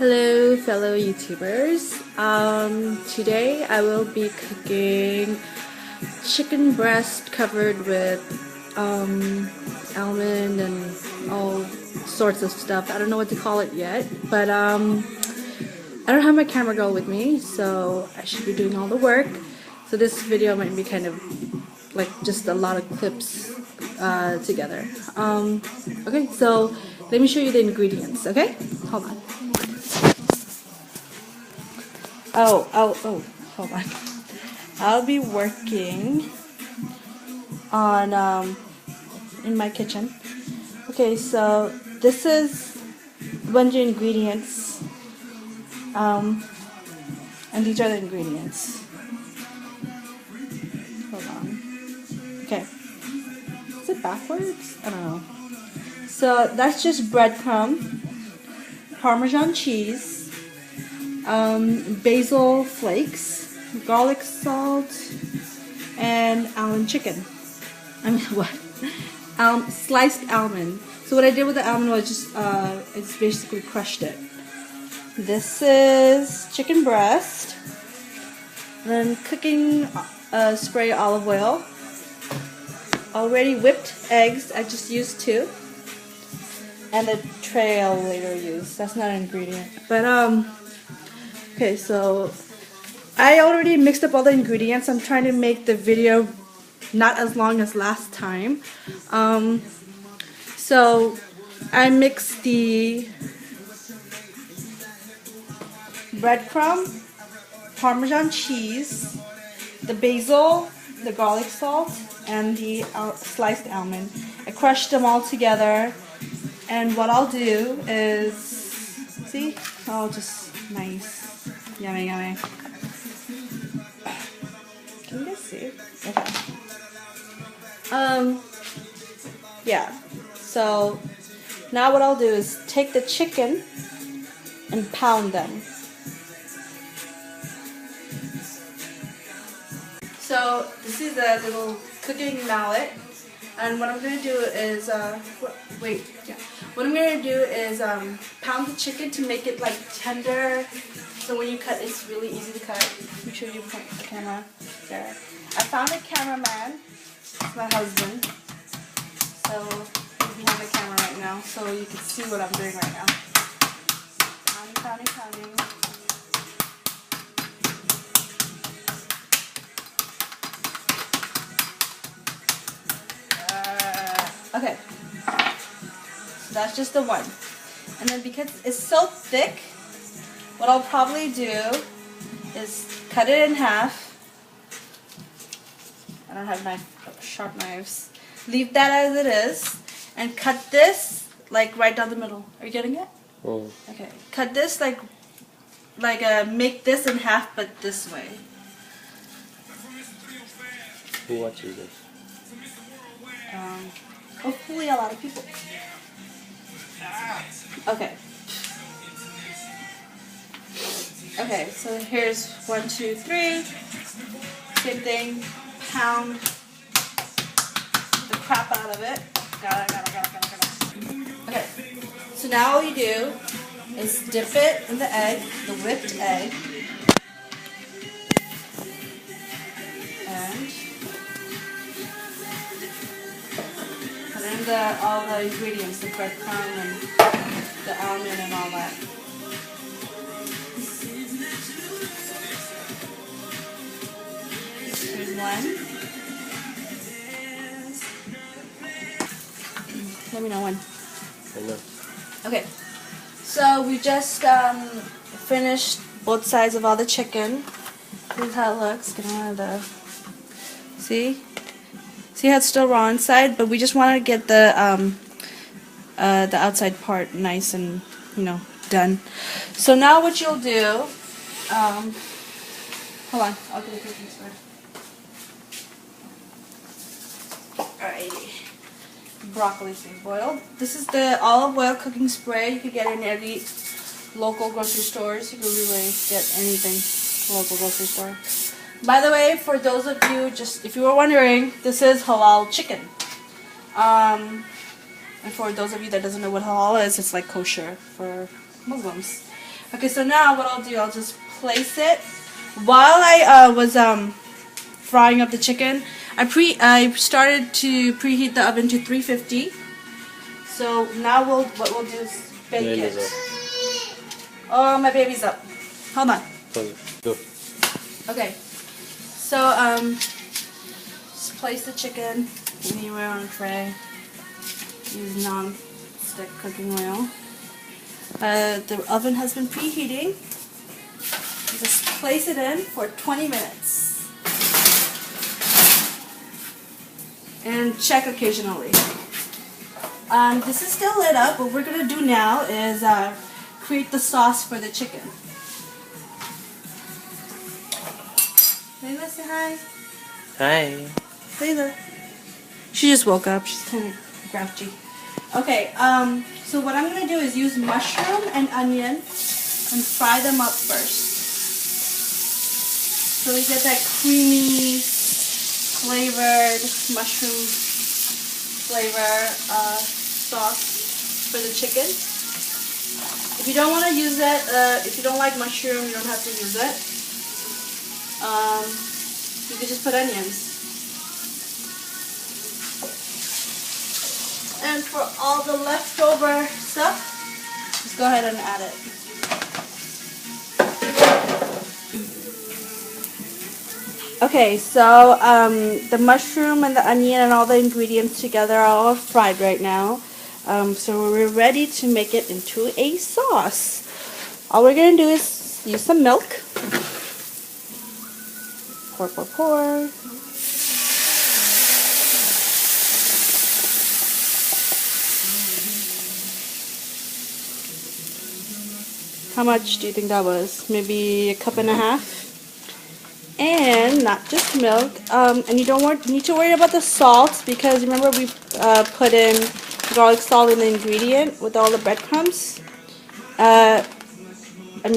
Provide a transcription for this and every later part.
Hello fellow YouTubers. Today I will be cooking chicken breast covered with almond and all sorts of stuff. I don't know what to call it yet, but I don't have my camera girl with me, so I should be doing all the work. So this video might be kind of like just a lot of clips together. Okay, so let me show you the ingredients, okay? Hold on. Oh, hold on. I'll be working on in my kitchen. Okay, so this is a bunch of ingredients, and these are the ingredients. Hold on. Okay, is it backwards? I don't know. So that's just breadcrumb, Parmesan cheese, basil flakes, garlic salt, and almond chicken. I mean what? Sliced almond. So what I did with the almond was just it's basically crushed it. This is chicken breast. Then cooking spray olive oil. Already whipped eggs. I just used 2. And the tray I'll later use. That's not an ingredient. But okay, so I already mixed up all the ingredients. I'm trying to make the video not as long as last time. So I mixed the breadcrumb, Parmesan cheese, the basil, the garlic salt, and the sliced almond. I crushed them all together, and what I'll do is, see, oh, just nice. Yummy, yummy. Can you guys see? Okay. Yeah. So now what I'll do is take the chicken and pound them. So this is a little cooking mallet, and what I'm gonna do is What I'm gonna do is pound the chicken to make it like tender. So when you cut, it's really easy to cut. Make sure you point the camera there. I found a cameraman. It's my husband. So he's behind the camera right now, so you can see what I'm doing right now. Pounding, pounding, pounding. Okay. So that's just the one. And then because it's so thick, what I'll probably do is cut it in half. I don't have sharp knives. Leave that as it is, and cut this like right down the middle. Are you getting it? Oh. Okay. Cut this like make this in half, but this way. Who watches this? Hopefully a lot of people. Okay. Okay, so here's 1, 2, 3. Same thing. Pound the crap out of it. Got it. Okay. So now all you do is dip it in the egg, the whipped egg. And put in all the ingredients, the breadcrumb and the almond and all that. Here's one. Let me know when. I know. Okay, so we just finished both sides of all the chicken. Here's how it looks. Get on the. See how it's still raw inside, but we just want to get the outside part nice and done. So now what you'll do, hold on, I'll get a cooking spray. Alrighty, broccoli being boiled. This is the olive oil cooking spray. You can get it in any local grocery stores. You can really get anything from local grocery store. By the way, for those of you, if you were wondering, this is halal chicken. And for those of you that doesn't know what halal is, it's like kosher for Muslims. Okay, so now what I'll do, I'll just place it. While I was frying up the chicken, I started to preheat the oven to 350. So now what we'll do is bake it. Oh, my baby's up. Hold on. Go. Okay. So just place the chicken anywhere on a tray. Use non-stick cooking oil. The oven has been preheating. Just place it in for 20 minutes. And check occasionally. This is still lit up. What we're going to do now is create the sauce for the chicken. Layla, say hi. Hi. Layla. She just woke up. She's kind of grouchy. Okay, so what I'm going to do is use mushroom and onion and fry them up first. So we get that creamy, flavored mushroom flavor sauce for the chicken. If you don't want to use it, if you don't like mushroom, you don't have to use it. You can just put onions. And for all the leftover stuff, just go ahead and add it. Okay, so the mushroom and the onion and all the ingredients together are all fried right now. So we're ready to make it into a sauce. All we're going to do is use some milk. Pour. How much do you think that was? Maybe a cup and a half? And not just milk. And you don't need to worry about the salt because remember we put in garlic salt in the ingredient with all the breadcrumbs. I'm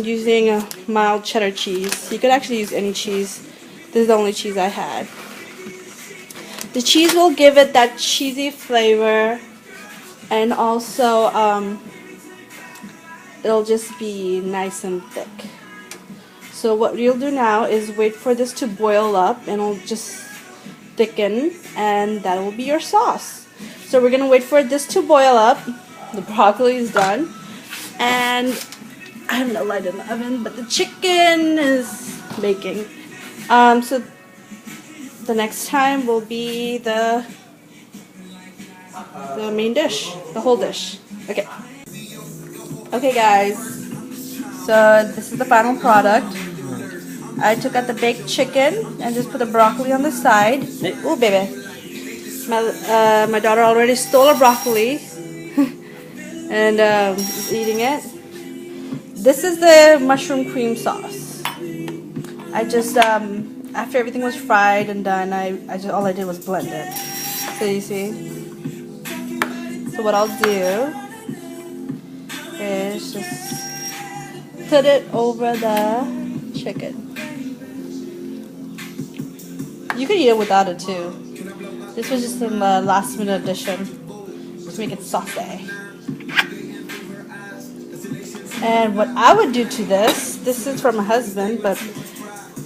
using a mild cheddar cheese. You could actually use any cheese. This is the only cheese I had. The cheese will give it that cheesy flavor, and also it'll just be nice and thick. So what you'll do now is wait for this to boil up and it'll just thicken, and that will be your sauce. So we're gonna wait for this to boil up. The broccoli is done, and I have no light in the oven, but the chicken is baking. So the next time will be the main dish, the whole dish. Okay. Okay, guys. So this is the final product. I took out the baked chicken and just put the broccoli on the side. Ooh, baby. My daughter already stole a broccoli and is eating it. This is the mushroom cream sauce. I just after everything was fried and done, all I did was blend it. So you see. So what I'll do is just put it over the chicken. You could eat it without it too. This was just some last minute addition to make it saucy. And what I would do to this is from my husband, but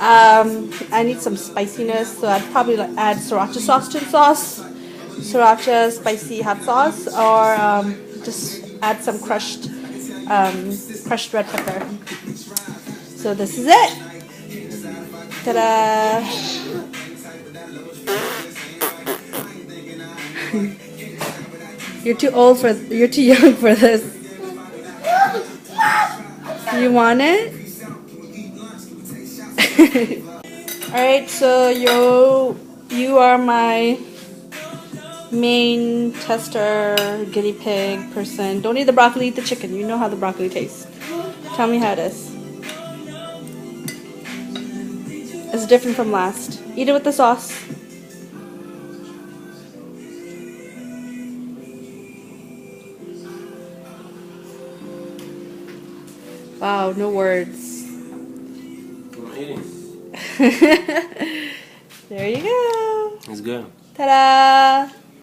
I need some spiciness, so I'd probably add sriracha sauce to the sauce. Sriracha spicy hot sauce, or just add some crushed red pepper. So this is it. Ta-da! You're too young for this. You want it? Alright, so you are my main tester, guinea pig person. Don't eat the broccoli, eat the chicken. You know how the broccoli tastes. Tell me how it is. It's different from last. Eat it with the sauce. Wow, no words. I'm eating. There you go. It's good. Ta-da!